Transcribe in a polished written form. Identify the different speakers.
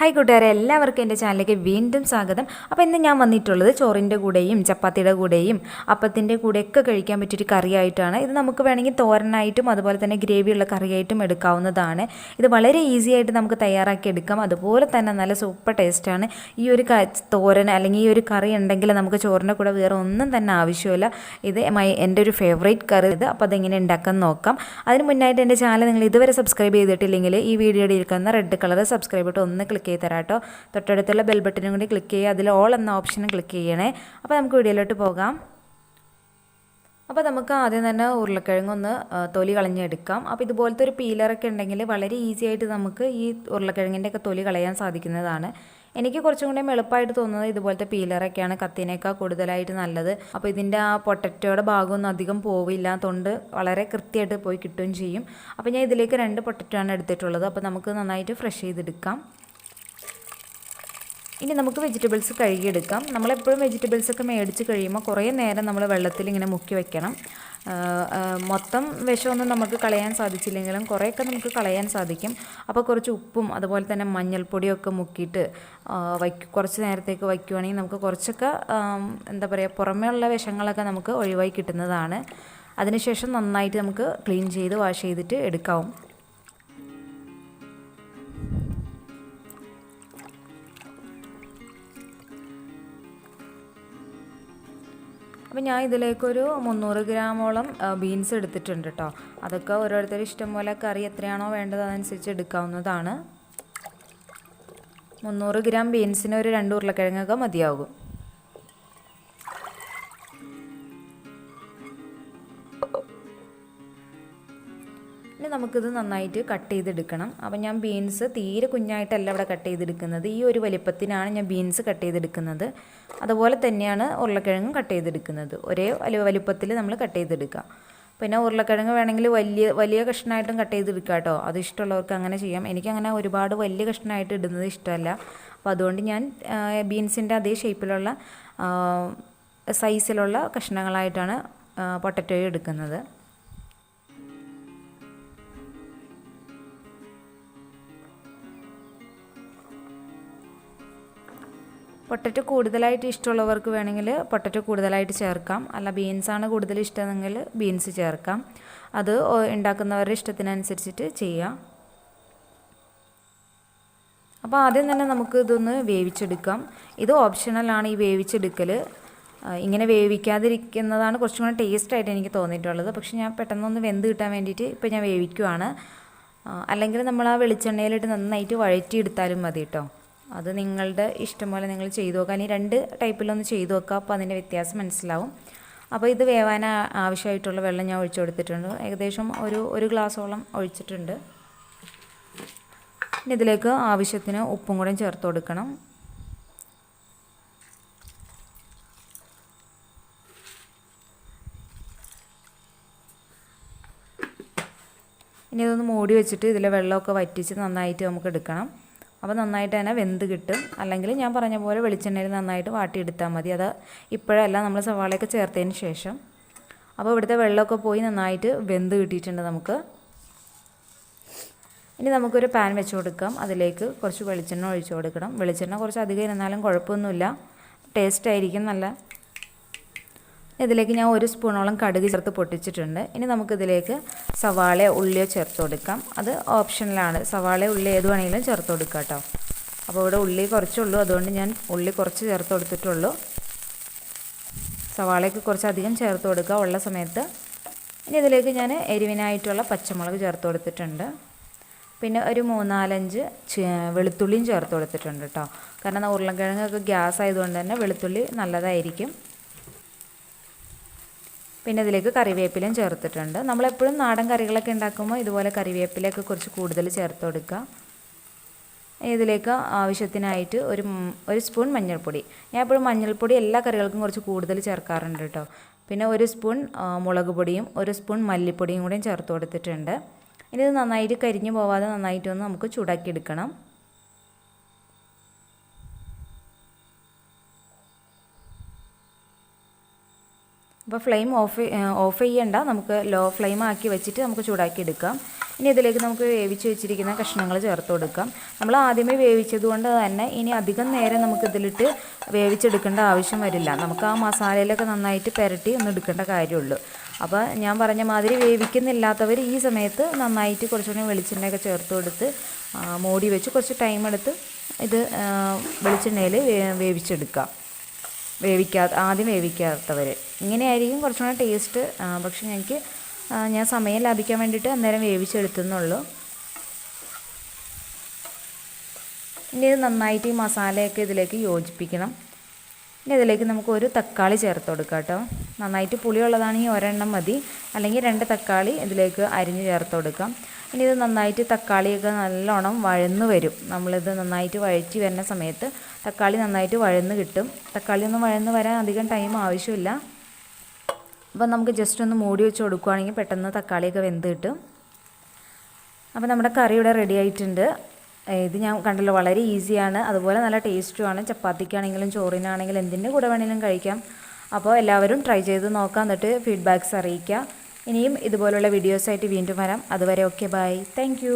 Speaker 1: Hi കൂട്ടുകാരെ, എല്ലാവർക്കും എൻ്റെ ചാനലിലേക്ക് വീണ്ടും സ്വാഗതം. അപ്പോൾ ഇന്ന് ഞാൻ വന്നിട്ടുള്ളത് ചോറിൻ്റെ കൂടെയും ചപ്പാത്തിയുടെ കൂടെയും അപ്പത്തിൻ്റെ കൂടെയൊക്കെ കഴിക്കാൻ പറ്റിയൊരു കറിയായിട്ടാണ്. ഇത് നമുക്ക് വേണമെങ്കിൽ തോരനായിട്ടും അതുപോലെ തന്നെ ഗ്രേവിയുള്ള കറിയായിട്ടും എടുക്കാവുന്നതാണ്. ഇത് വളരെ ഈസി ആയിട്ട് നമുക്ക് തയ്യാറാക്കി എടുക്കാം. അതുപോലെ തന്നെ നല്ല സൂപ്പർ ടേസ്റ്റാണ്. ഈ ഒരു തോരൻ അല്ലെങ്കിൽ ഈ ഒരു കറി ഉണ്ടെങ്കിൽ നമുക്ക് ചോറിൻ്റെ കൂടെ വേറെ ഒന്നും തന്നെ ആവശ്യമില്ല. ഇത് എൻ്റെ ഒരു ഫേവറേറ്റ് കറി ഇത്. അപ്പോൾ അതെങ്ങനെ ഉണ്ടാക്കാൻ നോക്കാം. അതിന് മുന്നായിട്ട് എൻ്റെ ചാനൽ നിങ്ങൾ ഇതുവരെ സബ്സ്ക്രൈബ് ചെയ്തിട്ടില്ലെങ്കിൽ ഈ വീഡിയോയിൽ ഇരിക്കുന്ന റെഡ് കളർ സബ്സ്ക്രൈബ് ബട്ടൺ ഒന്ന് ക്ലിക്ക് ചെയ്ത് തരാം കേട്ടോ. തൊട്ടടുത്തുള്ള ബെൽ ബട്ടനും കൂടി ക്ലിക്ക് ചെയ്യുക. അതിൽ ഓൾ എന്ന ഓപ്ഷനും ക്ലിക്ക് ചെയ്യണേ. അപ്പോൾ നമുക്ക് വീഡിയോയിലോട്ട് പോകാം. അപ്പോൾ നമുക്ക് ആദ്യം തന്നെ ഉരുളക്കിഴങ്ങൊന്ന് തൊലി കളഞ്ഞെടുക്കാം. അപ്പോൾ ഇതുപോലത്തെ ഒരു പീലറൊക്കെ ഉണ്ടെങ്കിൽ വളരെ ഈസി ആയിട്ട് നമുക്ക് ഈ ഉരുളക്കിഴങ്ങിൻ്റെ ഒക്കെ തൊലി കളയാൻ സാധിക്കുന്നതാണ്. എനിക്ക് കുറച്ചും കൂടെ എളുപ്പമായിട്ട് തോന്നുന്നത് ഇതുപോലത്തെ പീലറൊക്കെയാണ്, കത്തിനേക്കാൾ കൂടുതലായിട്ട് നല്ലത്. അപ്പോൾ ഇതിൻ്റെ ആ പൊട്ടറ്റോയുടെ ഭാഗമൊന്നും അധികം പോവില്ല, തൊണ്ട് വളരെ കൃത്യമായിട്ട് പോയി കിട്ടുകയും ചെയ്യും. അപ്പോൾ ഞാൻ ഇതിലേക്ക് 2 പൊട്ടറ്റോ ആണ് എടുത്തിട്ടുള്ളത്. അപ്പോൾ നമുക്ക് നന്നായിട്ട് ഫ്രഷ് ചെയ്തെടുക്കാം. ഇനി നമുക്ക് വെജിറ്റബിൾസ് കഴുകിയെടുക്കാം. നമ്മളെപ്പോഴും വെജിറ്റബിൾസൊക്കെ മേടിച്ച് കഴിയുമ്പോൾ കുറേ നേരം നമ്മൾ വെള്ളത്തിൽ ഇങ്ങനെ മുക്കി വെക്കണം. മൊത്തം വിഷമൊന്നും നമുക്ക് കളയാൻ സാധിച്ചില്ലെങ്കിലും കുറേയൊക്കെ നമുക്ക് കളയാൻ സാധിക്കും. അപ്പോൾ കുറച്ച് ഉപ്പും അതുപോലെ തന്നെ മഞ്ഞൾപ്പൊടിയൊക്കെ മുക്കിയിട്ട് കുറച്ച് നേരത്തേക്ക് വയ്ക്കുവാണെങ്കിൽ നമുക്ക് കുറച്ചൊക്കെ എന്താ പറയുക, പുറമേ ഉള്ള വിഷങ്ങളൊക്കെ നമുക്ക് ഒഴിവായി കിട്ടുന്നതാണ്. അതിനുശേഷം നന്നായിട്ട് നമുക്ക് ക്ലീൻ ചെയ്ത് വാഷ് ചെയ്തിട്ട് എടുക്കാം. അപ്പോൾ ഞാൻ ഇതിലേക്കൊരു 300 ഗ്രാമോളം ബീൻസ് എടുത്തിട്ടുണ്ട് കേട്ടോ. അതൊക്കെ ഓരോരുത്തരും ഇഷ്ടം പോലെ കറി എത്രയാണോ വേണ്ടത് അതനുസരിച്ച് എടുക്കാവുന്നതാണ്. 300 ഗ്രാം ബീൻസിന് ഒരു 2 ഉരുളക്കിഴങ്ങൊക്കെ മതിയാകും. ഇനി നമുക്കിത് നന്നായിട്ട് കട്ട് ചെയ്തെടുക്കണം. അപ്പം ഞാൻ ബീൻസ് തീരെ കുഞ്ഞായിട്ടല്ല ഇവിടെ കട്ട് ചെയ്തെടുക്കുന്നത്. ഈ ഒരു വലിപ്പത്തിനാണ് ഞാൻ ബീൻസ് കട്ട് ചെയ്തെടുക്കുന്നത്. അതുപോലെ തന്നെയാണ് ഉരുളക്കിഴങ്ങും കട്ട് ചെയ്തെടുക്കുന്നത്. ഒരേ വലിപ്പത്തിൽ നമ്മൾ കട്ട് ചെയ്തെടുക്കുക. പിന്നെ ഉരുളക്കിഴങ്ങ് വേണമെങ്കിൽ വലിയ കഷ്ണമായിട്ടും കട്ട് ചെയ്തെടുക്കുക കേട്ടോ. അത് ഇഷ്ടമുള്ളവർക്ക് അങ്ങനെ ചെയ്യാം. എനിക്കങ്ങനെ ഒരുപാട് വലിയ കഷ്ണമായിട്ട് ഇടുന്നത് ഇഷ്ടമല്ല. അപ്പോൾ അതുകൊണ്ട് ഞാൻ ബീൻസിൻ്റെ അതേ ഷേപ്പിലുള്ള സൈസിലുള്ള കഷ്ണങ്ങളായിട്ടാണ് പൊട്ടറ്റോ എടുക്കുന്നത്. പൊട്ടറ്റോ കൂടുതലായിട്ട് ഇഷ്ടമുള്ളവർക്ക് വേണമെങ്കിൽ പൊട്ടറ്റോ കൂടുതലായിട്ട് ചേർക്കാം. അല്ല, ബീൻസാണ് കൂടുതൽ ഇഷ്ടമെങ്കിൽ ബീൻസ് ചേർക്കാം. അത് ഉണ്ടാക്കുന്നവരുടെ ഇഷ്ടത്തിനനുസരിച്ചിട്ട് ചെയ്യാം. അപ്പോൾ ആദ്യം തന്നെ നമുക്ക് ഇതൊന്ന് വേവിച്ചെടുക്കാം. ഇത് ഓപ്ഷണലാണ്, ഈ വേവിച്ചെടുക്കൽ. ഇങ്ങനെ വേവിക്കാതിരിക്കുന്നതാണ് കുറച്ചും കൂടെ ടേസ്റ്റായിട്ട് എനിക്ക് തോന്നിയിട്ടുള്ളത്. പക്ഷെ ഞാൻ പെട്ടെന്നൊന്ന് വെന്ത് കിട്ടാൻ വേണ്ടിയിട്ട് ഇപ്പോൾ ഞാൻ വേവിക്കുവാണ്. അല്ലെങ്കിൽ നമ്മൾ ആ വെളിച്ചെണ്ണയിലിട്ട് നന്നായിട്ട് വഴറ്റിയെടുത്താലും മതി കേട്ടോ. അത് നിങ്ങളുടെ ഇഷ്ടം പോലെ നിങ്ങൾ ചെയ്തു നോക്കുക. ഇനി 2 ടൈപ്പിലൊന്ന് ചെയ്തു നോക്കുക. അപ്പോൾ അതിൻ്റെ വ്യത്യാസം മനസ്സിലാവും. അപ്പോൾ ഇത് വേവാൻ ആവശ്യമായിട്ടുള്ള വെള്ളം ഞാൻ ഒഴിച്ചു കൊടുത്തിട്ടുണ്ട്. ഏകദേശം ഒരു ഗ്ലാസോളം ഒഴിച്ചിട്ടുണ്ട്. ഇനി ഇതിലേക്ക് ആവശ്യത്തിന് ഉപ്പും കൂടെ ചേർത്ത് കൊടുക്കണം. ഇനി ഇതൊന്ന് മൂടി വെച്ചിട്ട് ഇതിലെ വെള്ളമൊക്കെ വറ്റിച്ച് നന്നായിട്ട് നമുക്ക് എടുക്കണം. അപ്പോൾ നന്നായിട്ട് തന്നെ വെന്ത് കിട്ടും. അല്ലെങ്കിൽ ഞാൻ പറഞ്ഞ പോലെ വെളിച്ചെണ്ണയിൽ നന്നായിട്ട് വാട്ടിയെടുത്താൽ മതി. അത് ഇപ്പോഴല്ല, നമ്മൾ സവാളയൊക്കെ ചേർത്തതിന് ശേഷം. അപ്പോൾ ഇവിടുത്തെ വെള്ളമൊക്കെ പോയി നന്നായിട്ട് വെന്ത് കിട്ടിയിട്ടുണ്ട് നമുക്ക്. ഇനി നമുക്കൊരു പാൻ വെച്ച് കൊടുക്കാം. അതിലേക്ക് കുറച്ച് വെളിച്ചെണ്ണ ഒഴിച്ച് കൊടുക്കണം. വെളിച്ചെണ്ണ കുറച്ച് അധികം ഇരുന്നാലും കുഴപ്പമൊന്നുമില്ല, ടേസ്റ്റായിരിക്കും നല്ല. ഇതിലേക്ക് ഞാൻ 1 സ്പൂണോളം കടുക് ചേർത്ത് പൊട്ടിച്ചിട്ടുണ്ട്. ഇനി നമുക്കിതിലേക്ക് സവാളയോ ഉള്ളിയോ ചേർത്ത് കൊടുക്കാം. അത് ഓപ്ഷനിലാണ്. സവാളയോ ഉള്ളി ഏത് വേണമെങ്കിലും ചേർത്ത് കൊടുക്കാം കേട്ടോ. അപ്പോൾ ഇവിടെ ഉള്ളി കുറച്ചുള്ളൂ, അതുകൊണ്ട് ഞാൻ ഉള്ളി കുറച്ച് ചേർത്ത് കൊടുത്തിട്ടുള്ളൂ. സവാളയ്ക്ക് കുറച്ചധികം ചേർത്ത് കൊടുക്കുക ഉള്ള സമയത്ത്. ഇനി ഇതിലേക്ക് ഞാൻ എരിവിനായിട്ടുള്ള പച്ചമുളക് ചേർത്ത് കൊടുത്തിട്ടുണ്ട്. പിന്നെ ഒരു 3-4 വെളുത്തുള്ളിയും ചേർത്ത് കൊടുത്തിട്ടുണ്ട് കേട്ടോ. കാരണം ഉരുളക്കിഴങ്ങൊക്കെ ഗ്യാസ് ആയതുകൊണ്ട് തന്നെ വെളുത്തുള്ളി നല്ലതായിരിക്കും. പിന്നെ ഇതിലേക്ക് കറിവേപ്പിലയും ചേർത്തിട്ടുണ്ട്. നമ്മളെപ്പോഴും നാടൻ കറികളൊക്കെ ഉണ്ടാക്കുമ്പോൾ ഇതുപോലെ കറിവേപ്പിലയൊക്കെ കുറച്ച് കൂടുതൽ ചേർത്ത് കൊടുക്കുക. ഇതിലേക്ക് ആവശ്യത്തിനായിട്ട് ഒരു സ്പൂൺ മഞ്ഞൾപ്പൊടി. ഞാൻ എപ്പോഴും മഞ്ഞൾപ്പൊടി എല്ലാ കറികൾക്കും കുറച്ച് കൂടുതൽ ചേർക്കാറുണ്ട് കേട്ടോ. പിന്നെ 1 സ്പൂൺ മുളക് പൊടിയും 1 സ്പൂൺ മല്ലിപ്പൊടിയും കൂടെയും ചേർത്ത് കൊടുത്തിട്ടുണ്ട്. ഇനി ഇത് നന്നായിട്ട് കരിഞ്ഞു പോവാതെ നന്നായിട്ടൊന്ന് നമുക്ക് ചൂടാക്കി എടുക്കണം. അപ്പോൾ ഫ്ലെയിം ഓഫ് ചെയ്യണ്ട, നമുക്ക് ലോ ഫ്ലെയിം ആക്കി വെച്ചിട്ട് നമുക്ക് ചൂടാക്കി എടുക്കാം. ഇനി ഇതിലേക്ക് നമുക്ക് വേവിച്ച് വെച്ചിരിക്കുന്ന കഷ്ണങ്ങൾ ചേർത്ത് കൊടുക്കാം. നമ്മൾ ആദ്യമേ വേവിച്ചത് കൊണ്ട് തന്നെ ഇനി അധികം നേരം നമുക്കിതിലിട്ട് വേവിച്ചെടുക്കേണ്ട ആവശ്യം വരില്ല. നമുക്ക് ആ മസാലയിലൊക്കെ നന്നായിട്ട് പുരട്ടി ഒന്ന് എടുക്കേണ്ട കാര്യമുള്ളൂ. അപ്പോൾ ഞാൻ പറഞ്ഞ മാതിരി വേവിക്കുന്നില്ലാത്തവർ ഈ സമയത്ത് നന്നായിട്ട് കുറച്ചുകൂടി വെളിച്ചെണ്ണയൊക്കെ ചേർത്ത് കൊടുത്ത് മൂടി വെച്ച് കുറച്ച് ടൈം എടുത്ത് ഇത് വെളിച്ചെണ്ണയിൽ വേവിച്ചെടുക്കാം. ആദ്യം വേവിക്കാത്തവർ ഇങ്ങനെയായിരിക്കും കുറച്ചുകൂടി ടേസ്റ്റ്. പക്ഷെ ഞാൻ സമയം ലാഭിക്കാൻ വേണ്ടിയിട്ട് അന്നേരം വേവിച്ചെടുത്തുന്നുള്ളൂ. ഇനി ഇത് നന്നായിട്ട് ഈ മസാലയൊക്കെ ഇതിലേക്ക് യോജിപ്പിക്കണം. ഇനി ഇതിലേക്ക് നമുക്ക് ഒരു തക്കാളി ചേർത്ത് കൊടുക്കാം കേട്ടോ. നന്നായിട്ട് പുളിയുള്ളതാണെങ്കിൽ ഒരെണ്ണം മതി, അല്ലെങ്കിൽ 2 തക്കാളി ഇതിലേക്ക് അരിഞ്ഞ് ചേർത്ത് കൊടുക്കാം. ഇനി ഇത് നന്നായിട്ട് തക്കാളിയൊക്കെ നല്ലോണം വഴന്ന് വരും. നമ്മളിത് നന്നായിട്ട് വഴറ്റി വരുന്ന സമയത്ത് തക്കാളി നന്നായിട്ട് വഴന്ന് കിട്ടും. തക്കാളി ഒന്ന് വഴന്ന് വരാൻ അധികം ടൈം ആവശ്യമില്ല. അപ്പോൾ നമുക്ക് ജസ്റ്റ് ഒന്ന് മൂടി വെച്ച് കൊടുക്കുകയാണെങ്കിൽ പെട്ടെന്ന് തക്കാളിയൊക്കെ വെന്ത് കിട്ടും. അപ്പോൾ നമ്മുടെ കറി ഇവിടെ റെഡി ആയിട്ടുണ്ട്. ഇത് ഞാൻ കണ്ടല്ലോ, വളരെ ഈസിയാണ്, അതുപോലെ നല്ല ടേസ്റ്റുമാണ്. ചപ്പാത്തിക്കാണെങ്കിലും ചോറിനാണെങ്കിലും എന്തിൻ്റെ കൂടെ വേണമെങ്കിലും കഴിക്കാം. അപ്പോൾ എല്ലാവരും ട്രൈ ചെയ്ത് നോക്കാം, എന്നിട്ട് ഫീഡ്ബാക്ക്സ് അറിയിക്കുക. ഇനിയും ഇതുപോലുള്ള വീഡിയോസായിട്ട് വീണ്ടും വരാം. അതുവരെ ഓക്കെ, ബൈ, താങ്ക്